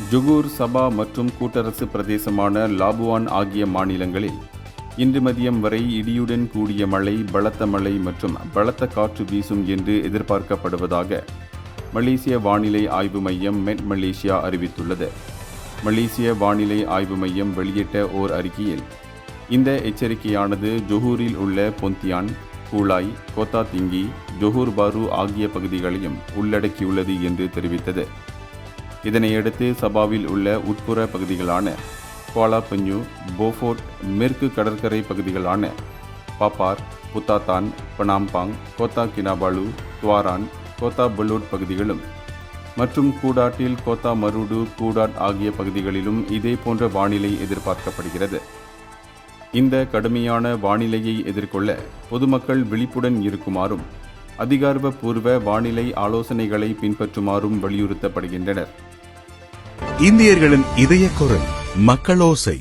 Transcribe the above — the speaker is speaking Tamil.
ஜொகூர், சபா மற்றும் கூட்டரசு பிரதேசமான லாபுவான் ஆகிய மாநிலங்களில் இன்று மதியம் வரை இடியுடன் கூடிய மழை, பலத்த மழை மற்றும் பலத்த காற்று வீசும் என்று எதிர்பார்க்கப்படுவதாக மலேசிய வானிலை ஆய்வு மையம் மெட் மலேசியா அறிவித்துள்ளது. மலேசிய வானிலை ஆய்வு மையம் வெளியிட்ட ஓர் அறிக்கையில் இந்த எச்சரிக்கையானது ஜொகூரில் உள்ள Pontian, Kulai, Kota Tinggi, Johor Bahru ஆகிய பகுதிகளையும் உள்ளடக்கியுள்ளது என்று தெரிவித்தது. இதனையடுத்து சபாவில் உள்ள உட்புற பகுதிகளான குவாலா பஞ்சு, போஃபோர்ட், மேற்கு கடற்கரை பகுதிகளான பாப்பார், புத்தாத்தான், பனாம்பாங், கோத்தா கினாபாலு, துவாரான், கோத்தா பலூட் பகுதிகளும் மற்றும் கூடாட்டில் கோத்தா மருடு, கூடாட் ஆகிய பகுதிகளிலும் இதே போன்ற வானிலை எதிர்பார்க்கப்படுகிறது. இந்த கடுமையான வானிலையை எதிர்கொள்ள பொதுமக்கள் விழிப்புடன் இருக்குமாறும் அதிகாரப்பூர்வ வானிலை ஆலோசனைகளை பின்பற்றுமாறும் வலியுறுத்தப்படுகின்றனர். இந்தியர்களின் இதய குரல் மக்களோசை.